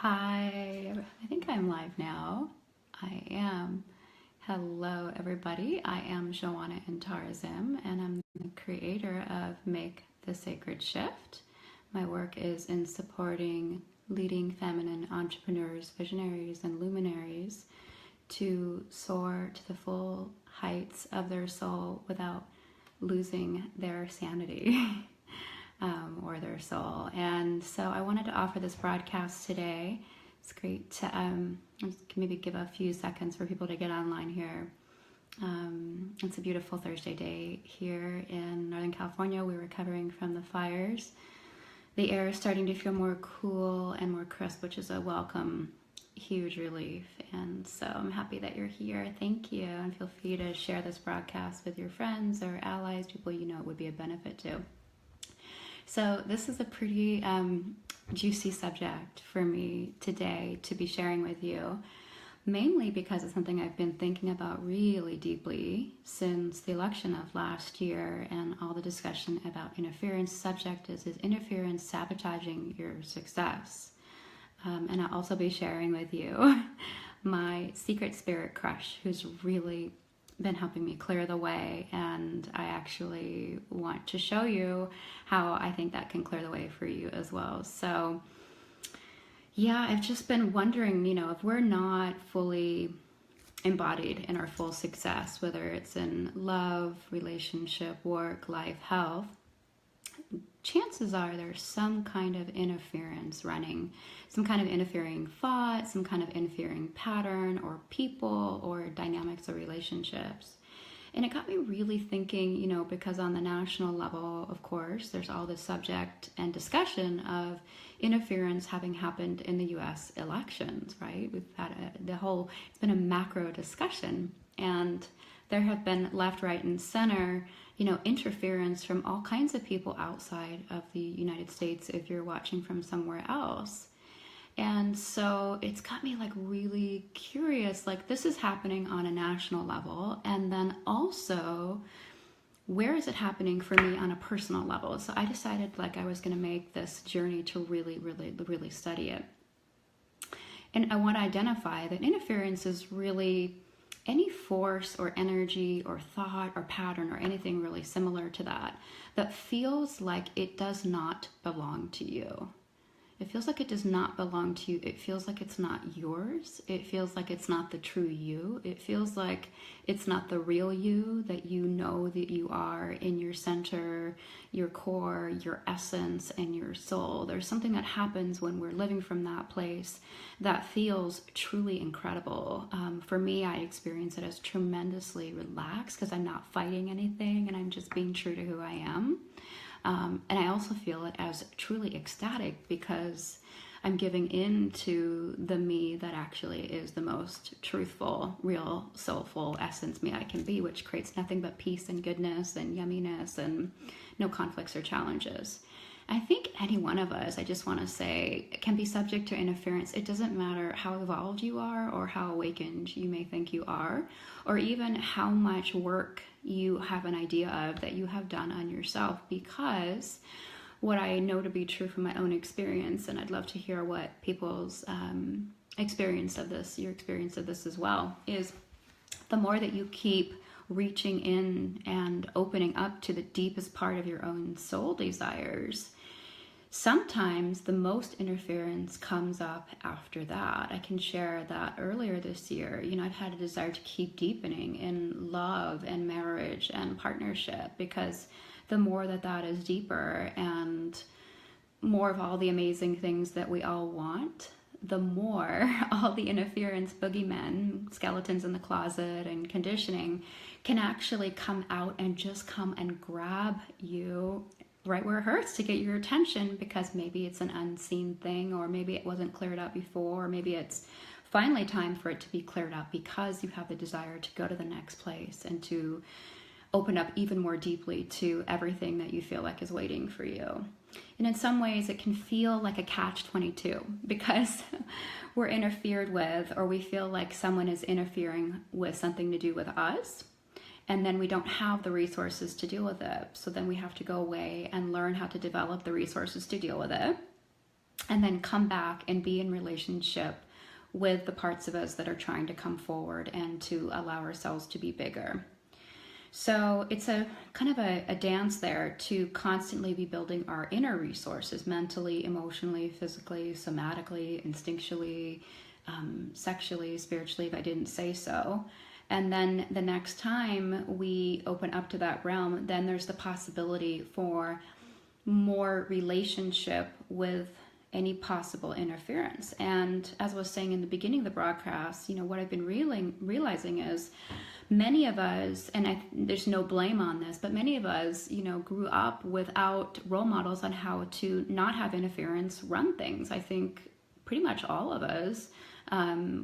Hi, I think I'm live now. I am. Hello, everybody. I am Joanna Intarzim, and I'm the creator of Make the Sacred Shift. My work is in supporting leading feminine entrepreneurs, visionaries, and luminaries to soar to the full heights of their soul without losing their sanity. Or their soul. And so I wanted to offer this broadcast today. It's great to maybe give a few seconds for people to get online here. It's a beautiful Thursday day here in Northern California. We're recovering from the fires. The air is starting to feel more cool and more crisp, which is a welcome, huge relief. And so I'm happy that you're here. Thank you. And feel free to share this broadcast with your friends or allies, people you know it would be a benefit to. So this is a pretty juicy subject for me today to be sharing with you, mainly because it's something I've been thinking about really deeply since the election of last year and all the discussion about interference. Subject is interference sabotaging your success? And I'll also be sharing with you my secret spirit crush who's really been helping me clear the way, and I actually want to show you how I think that can clear the way for you as well. So yeah, I've just been wondering, if we're not fully embodied in our full success, whether it's in love, relationship, work, life, health, chances are there's some kind of interference running, some kind of interfering thought, some kind of interfering pattern or people or dynamics or relationships. And it got me really thinking, because on the national level, of course, there's all this subject and discussion of interference having happened in the US elections, right? We've had it's been a macro discussion, and there have been left, right, and center interference from all kinds of people outside of the United States if you're watching from somewhere else. And so it's got me really curious, this is happening on a national level, and then also where is it happening for me on a personal level? So I decided I was going to make this journey to really study it. And I want to identify that interference is really any force or energy or thought or pattern or anything really similar to that feels like it does not belong to you. It feels like it does not belong to you. It feels like it's not yours. It feels like it's not the true you. It feels like it's not the real you that you know that you are in your center, your core, your essence, and your soul. There's something that happens when we're living from that place that feels truly incredible. For me, I experience it as tremendously relaxed because I'm not fighting anything and I'm just being true to who I am. And I also feel it as truly ecstatic because I'm giving in to the me that actually is the most truthful, real, soulful essence me I can be, which creates nothing but peace and goodness and yumminess and no conflicts or challenges. I think any one of us, I just want to say, can be subject to interference. It doesn't matter how evolved you are or how awakened you may think you are, or even how much work you have an idea of that you have done on yourself, because what I know to be true from my own experience, and I'd love to hear what people's experience of this, your experience of this as well, is the more that you keep reaching in and opening up to the deepest part of your own soul desires, sometimes the most interference comes up after that. I can share that earlier this year, I've had a desire to keep deepening in love and marriage and partnership, because the more that is deeper and more of all the amazing things that we all want, the more all the interference, boogeymen, skeletons in the closet, and conditioning can actually come out and just come and grab you right where it hurts to get your attention, because maybe it's an unseen thing, or maybe it wasn't cleared up before, or maybe it's finally time for it to be cleared up because you have the desire to go to the next place and to open up even more deeply to everything that you feel like is waiting for you. And in some ways it can feel like a catch-22 because we're interfered with, or we feel like someone is interfering with something to do with us, and then we don't have the resources to deal with it. So then we have to go away and learn how to develop the resources to deal with it. and then come back and be in relationship with the parts of us that are trying to come forward and to allow ourselves to be bigger. So it's a kind of a dance there to constantly be building our inner resources, mentally, emotionally, physically, somatically, instinctually, sexually, spiritually, if I didn't say so. And then the next time we open up to that realm, then there's the possibility for more relationship with any possible interference. And as I was saying in the beginning of the broadcast, what I've been realizing is many of us, and there's no blame on this, but many of us, grew up without role models on how to not have interference run things. I think pretty much all of us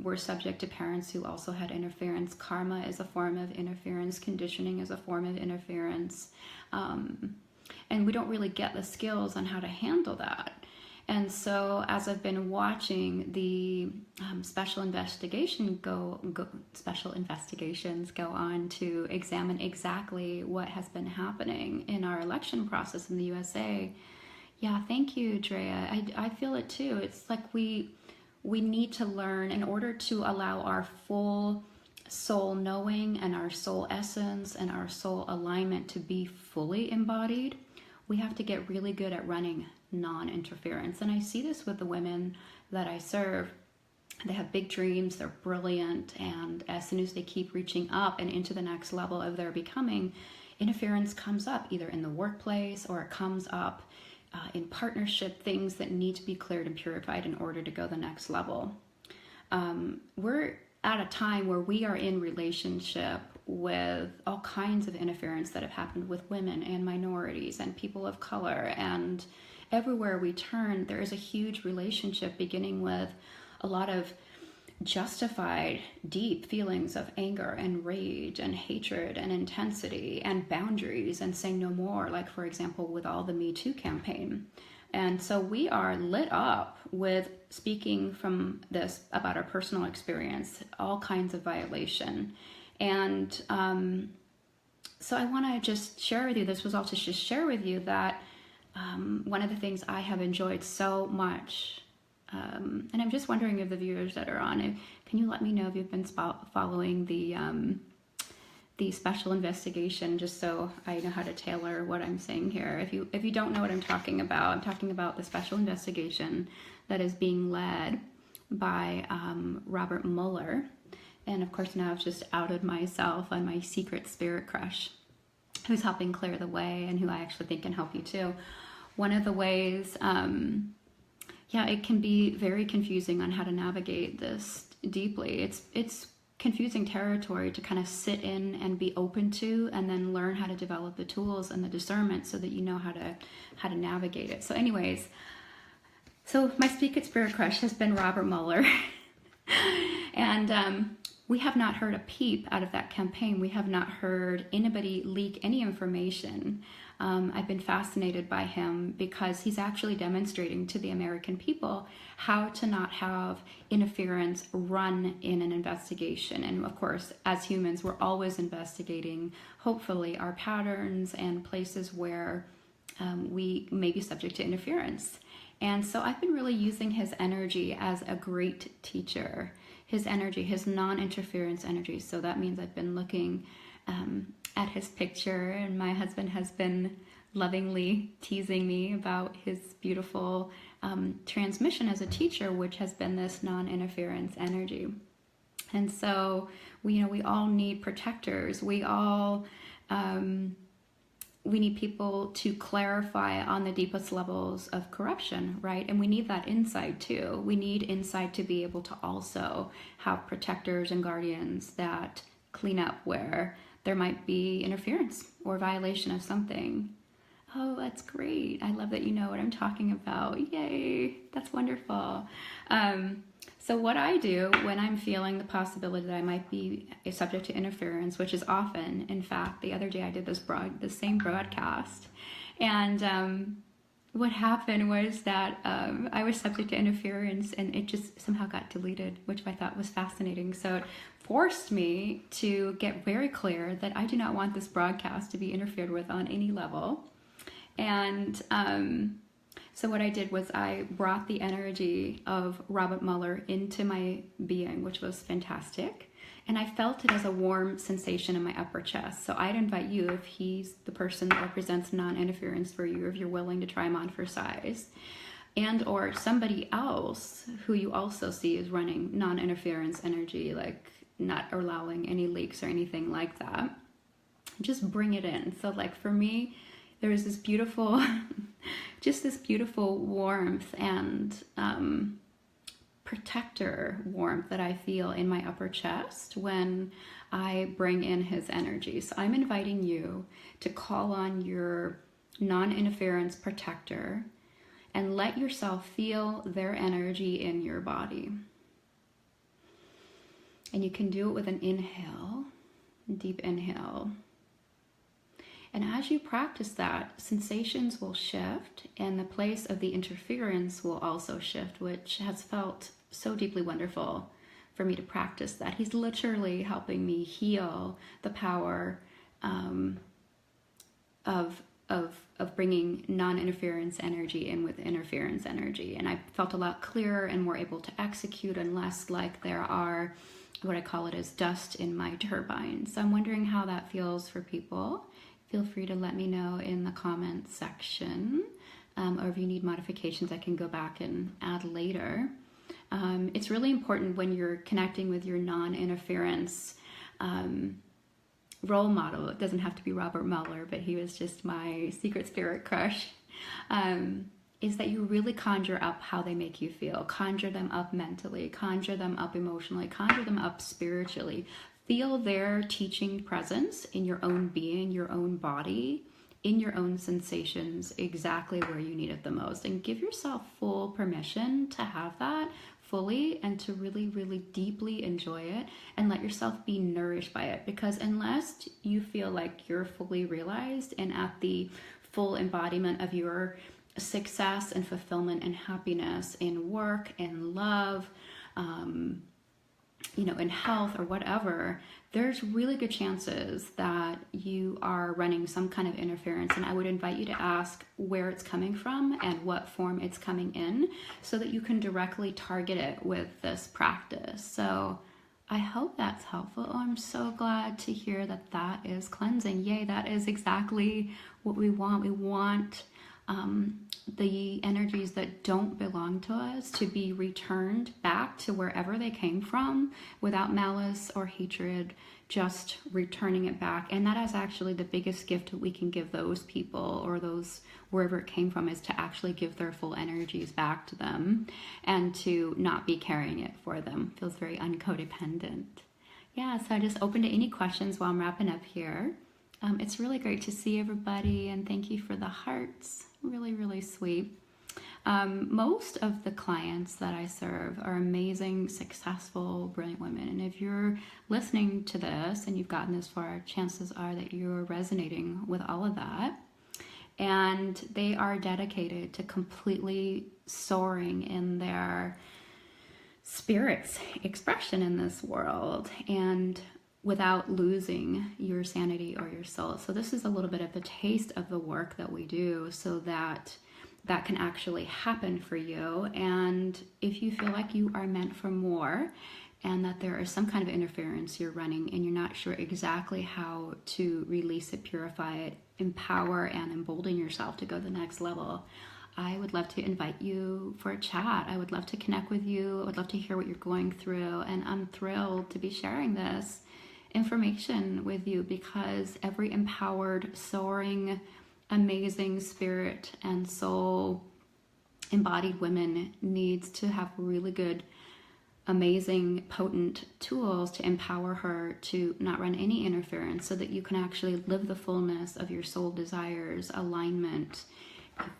were subject to parents who also had interference. Karma is a form of interference. Conditioning is a form of interference. And we don't really get the skills on how to handle that. And so as I've been watching the special investigations go on to examine exactly what has been happening in our election process in the USA. Yeah, thank you, Drea. I feel it too. It's like we need to learn in order to allow our full soul knowing and our soul essence and our soul alignment to be fully embodied. We have to get really good at running non-interference. And I see this with the women that I serve. They have big dreams, they're brilliant, and as soon as they keep reaching up and into the next level of their becoming, interference comes up either in the workplace or it comes up in partnership, things that need to be cleared and purified in order to go the next level. We're at a time where we are in relationship with all kinds of interference that have happened with women and minorities and people of color, and everywhere we turn, there is a huge relationship beginning with a lot of justified, deep feelings of anger and rage and hatred and intensity and boundaries and saying no more, like, for example, with all the Me Too campaign. And so we are lit up with speaking from this about our personal experience, all kinds of violation. And so I want to just share with you, this was all to just share with you that one of the things I have enjoyed so much, and I'm just wondering if the viewers that are on, can you let me know if you've been following the special investigation, just so I know how to tailor what I'm saying here. If you don't know what I'm talking about the special investigation that is being led by Robert Mueller. And of course, now I've just outed myself on my secret spirit crush, who's helping clear the way and who I actually think can help you too. One of the ways, it can be very confusing on how to navigate this deeply. It's confusing territory to kind of sit in and be open to, and then learn how to develop the tools and the discernment so that you know how to navigate it. So anyways, so my secret spirit crush has been Robert Mueller. And we have not heard a peep out of that campaign. We have not heard anybody leak any information. I've been fascinated by him because he's actually demonstrating to the American people how to not have interference run in an investigation. And of course, as humans, we're always investigating, hopefully, our patterns and places where we may be subject to interference. And so I've been really using his energy as a great teacher. His energy, his non-interference energy. So that means I've been looking at his picture, and my husband has been lovingly teasing me about his beautiful transmission as a teacher, which has been this non-interference energy. And so we all need protectors. We all we need people to clarify on the deepest levels of corruption, right? And we need that insight too. We need insight to be able to also have protectors and guardians that clean up where there might be interference or violation of something. Oh, that's great. I love that you know what I'm talking about. Yay, that's wonderful. So what I do when I'm feeling the possibility that I might be subject to interference, which is often, in fact, the other day I did the same broadcast, and what happened was that I was subject to interference, and it just somehow got deleted, which I thought was fascinating. So it forced me to get very clear that I do not want this broadcast to be interfered with on any level. And So what I did was I brought the energy of Robert Mueller into my being, which was fantastic. And I felt it as a warm sensation in my upper chest. So I'd invite you, if he's the person that represents non-interference for you, if you're willing to try him on for size, and or somebody else who you also see is running non-interference energy, like not allowing any leaks or anything like that, just bring it in. So like for me, there was this beautiful, just this beautiful warmth and protector warmth that I feel in my upper chest when I bring in his energy. So I'm inviting you to call on your non-interference protector and let yourself feel their energy in your body. And you can do it with an inhale, deep inhale. And as you practice that, sensations will shift and the place of the interference will also shift, which has felt so deeply wonderful for me to practice that. He's literally helping me heal the power of bringing non-interference energy in with interference energy. And I felt a lot clearer and more able to execute and less like there are, what I call it as dust in my turbine. So I'm wondering how that feels for people. Feel free to let me know in the comments section, or if you need modifications, I can go back and add later. It's really important when you're connecting with your non-interference role model. It doesn't have to be Robert Mueller, but he was just my secret spirit crush, is that you really conjure up how they make you feel. Conjure them up mentally, conjure them up emotionally, conjure them up spiritually. Feel their teaching presence in your own being, your own body, in your own sensations, exactly where you need it the most. And give yourself full permission to have that fully and to really, really deeply enjoy it and let yourself be nourished by it. Because unless you feel like you're fully realized and at the full embodiment of your success and fulfillment and happiness in work and love, in health or whatever, there's really good chances that you are running some kind of interference. And I would invite you to ask where it's coming from and what form it's coming in so that you can directly target it with this practice. So I hope that's helpful. Oh, I'm so glad to hear that that is cleansing. Yay, that is exactly what we want. We want the energies that don't belong to us to be returned back to wherever they came from without malice or hatred, just returning it back. And that is actually the biggest gift that we can give those people or those wherever it came from, is to actually give their full energies back to them and to not be carrying it for them. Feels very uncodependent. Yeah, so I just open to any questions while I'm wrapping up here. It's really great to see everybody, and thank you for the hearts. Really, really sweet. Most of the clients that I serve are amazing, successful, brilliant women. And if you're listening to this and you've gotten this far, chances are that you're resonating with all of that. And they are dedicated to completely soaring in their spirit's expression in this world and without losing your sanity or your soul. So this is a little bit of a taste of the work that we do so that that can actually happen for you. And if you feel like you are meant for more and that there is some kind of interference you're running and you're not sure exactly how to release it, purify it, empower and embolden yourself to go to the next level, I would love to invite you for a chat. I would love to connect with you. I would love to hear what you're going through. And I'm thrilled to be sharing this information with you because every empowered, soaring, amazing spirit and soul embodied woman needs to have really good, amazing, potent tools to empower her to not run any interference so that you can actually live the fullness of your soul desires, alignment,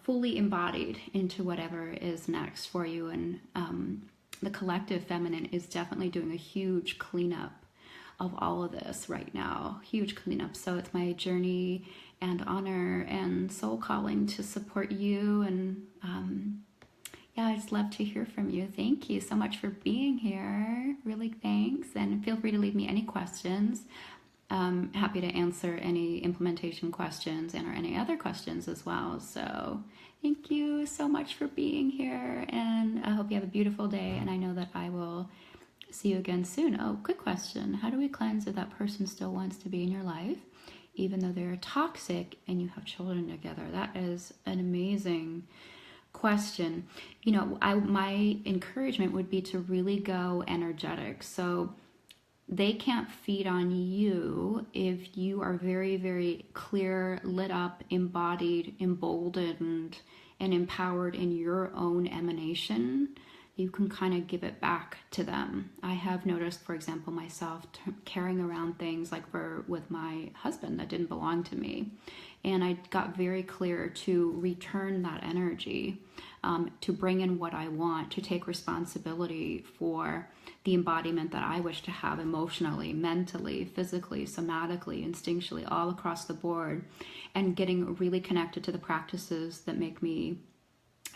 fully embodied into whatever is next for you. And the collective feminine is definitely doing a huge cleanup of all of this right now, huge cleanup. So it's my journey and honor and soul calling to support you. And yeah, I just love to hear from you. Thank you so much for being here. Really thanks. And feel free to leave me any questions. Happy to answer any implementation questions and or any other questions as well. So Thank you so much for being here, and I hope you have a beautiful day, and I know that I will see you again soon. Oh, quick question. How do we cleanse if that person still wants to be in your life, even though they're toxic and you have children together? That is an amazing question. You know, my encouragement would be to really go energetic. So they can't feed on you if you are very, very clear, lit up, embodied, emboldened, and empowered in your own emanation. You can kind of give it back to them. I have noticed, for example, myself carrying around things like with my husband that didn't belong to me. And I got very clear to return that energy, to bring in what I want, to take responsibility for the embodiment that I wish to have emotionally, mentally, physically, somatically, instinctually, all across the board, and getting really connected to the practices that make me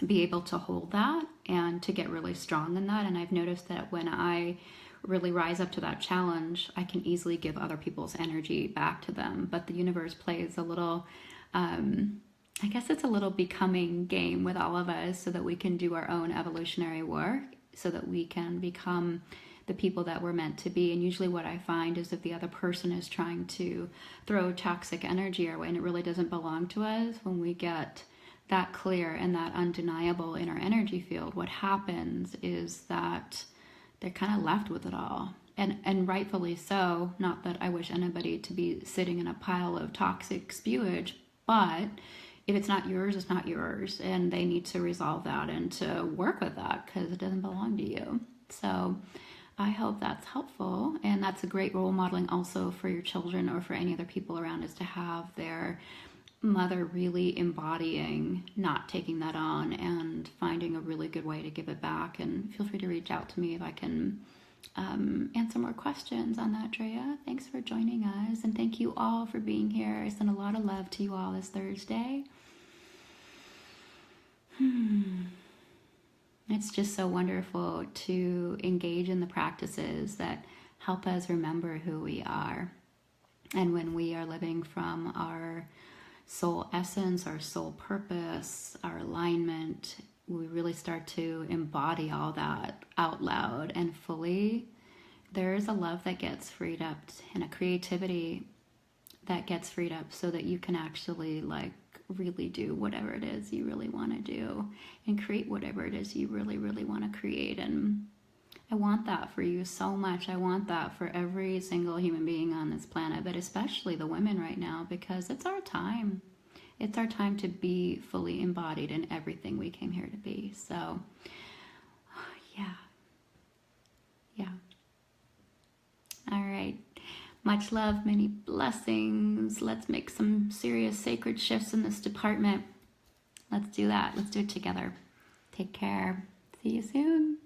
be able to hold that and to get really strong in that. And I've noticed that when I really rise up to that challenge, I can easily give other people's energy back to them. But the universe plays a little, I guess it's a little becoming game with all of us so that we can do our own evolutionary work, so that we can become the people that we're meant to be. And usually what I find is if the other person is trying to throw toxic energy our way and it really doesn't belong to us, when we get that clear and that undeniable in our energy field, what happens is that they're kind of left with it all. And rightfully so. Not that I wish anybody to be sitting in a pile of toxic spewage, but if it's not yours, it's not yours. And they need to resolve that and to work with that because it doesn't belong to you. So I hope that's helpful. And that's a great role modeling also for your children or for any other people around, is to have their mother really embodying not taking that on and finding a really good way to give it back. And feel free to reach out to me if I can answer more questions on that, Drea. Thanks for joining us, and thank you all for being here. I send a lot of love to you all this Thursday. It's just so wonderful to engage in the practices that help us remember who we are. And when we are living from our soul essence, our soul purpose, our alignment, we really start to embody all that out loud and fully. There's a love that gets freed up and a creativity that gets freed up so that you can actually really do whatever it is you really want to do and create whatever it is you really, really want to create. And I want that for you so much. I want that for every single human being on this planet, but especially the women right now, because it's our time. It's our time to be fully embodied in everything we came here to be. So, yeah. All right. Much love, many blessings. Let's make some serious sacred shifts in this department. Let's do that. Let's do it together. Take care. See you soon.